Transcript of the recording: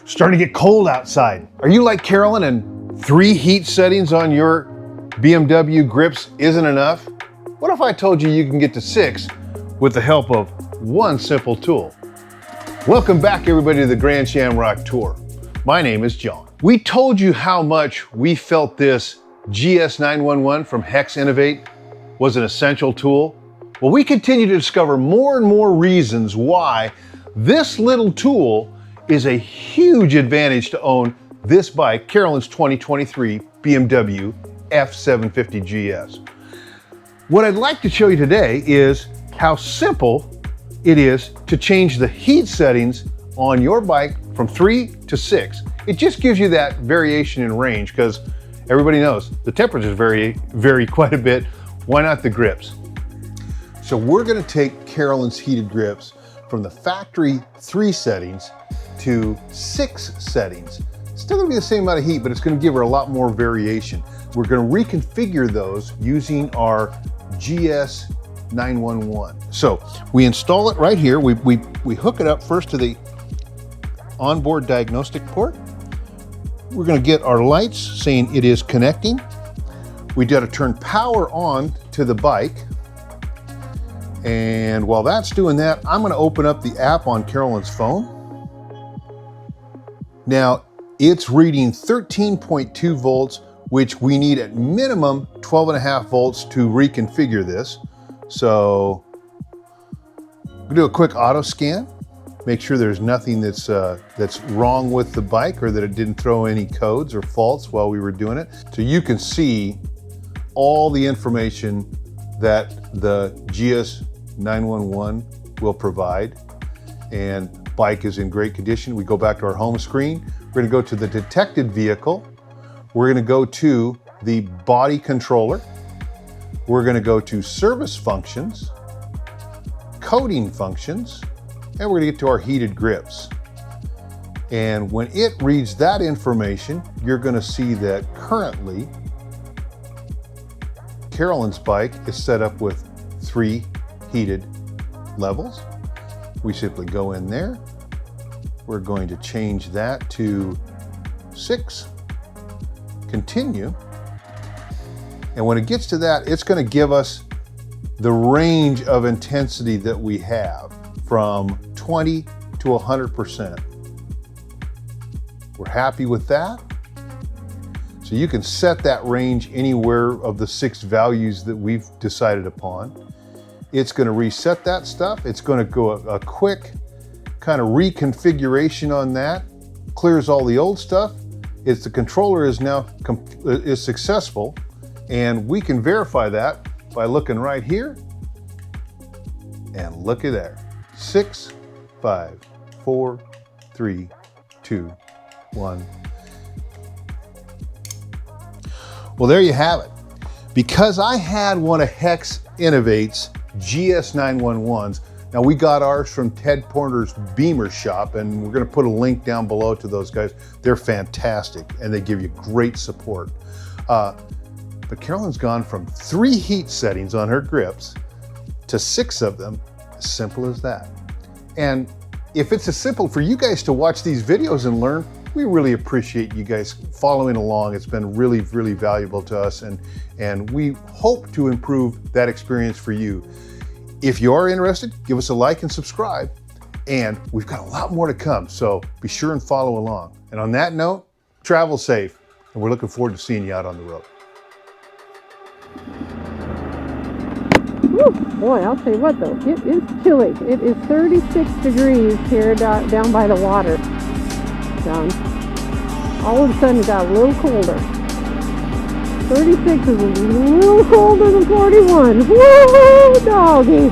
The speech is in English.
Starting to get cold outside. Are you like Carolyn and 3 heat settings on your BMW grips isn't enough? What if I told you you can get to 6 with the help of one simple tool? Welcome back everybody to the Grand Shamrock Tour. My name is John. We told you how much we felt this GS-911 from HEX Innovate was an essential tool. Well, we continue to discover more and more reasons why this little tool is a huge advantage to own this bike, Carolyn's 2023 BMW F750 GS. What I'd like to show you today is how simple it is to change the heat settings on your bike from 3 to 6. It just gives you that variation in range because everybody knows the temperatures vary quite a bit. Why not the grips? So we're going to take Carolyn's heated grips from the factory 3 settings to 6 settings. It's still going to be the same amount of heat, but it's going to give her a lot more variation. We're going to reconfigure those using our GS-911. So we install it right here. We hook it up first to the onboard diagnostic port. We're going to get our lights saying it is connecting. We got to turn power on to the bike. And while that's doing that, I'm going to open up the app on Carolyn's phone. Now, it's reading 13.2 volts, which we need at minimum 12.5 volts to reconfigure this. So we'll do a quick auto scan, make sure there's nothing that's wrong with the bike or that it didn't throw any codes or faults while we were doing it. So you can see all the information that the GS-911 will provide, and bike is in great condition. We go back to our home screen. We're gonna go to the detected vehicle. We're gonna go to the body controller. We're gonna go to service functions, coding functions, and we're gonna get to our heated grips. And when it reads that information, you're gonna see that currently Carolyn's bike is set up with 3 heated levels. We simply go in there. We're going to change that to 6, continue. And when it gets to that, it's going to give us the range of intensity that we have from 20 to 100%. We're happy with that. So you can set that range anywhere of the 6 values that we've decided upon. It's going to reset that stuff. It's going to go a quick kind of reconfiguration on that, clears all the old stuff. It's the controller is now is successful, and we can verify that by looking right here. And look at there. 6, 5, 4, 3, 2, 1. Well, there you have it. Because I had one of HEX Innovate's GS-911s, now we got ours from Ted Porter's BeemerShop, and we're gonna put a link down below to those guys. They're fantastic, and they give you great support. But Carolyn's gone from 3 heat settings on her grips to 6 of them, as simple as that. And if it's as simple for you guys to watch these videos and learn, we really appreciate you guys following along. It's been really, really valuable to us, and we hope to improve that experience for you. If you are interested, give us a like and subscribe, and we've got a lot more to come, so be sure and follow along. And on that note, travel safe, and we're looking forward to seeing you out on the road. Woo, boy, I'll tell you what though, it is chilly. It is 36 degrees here down by the water. All of a sudden it got a little colder. 36 is a little colder than 41. Woo, doggy!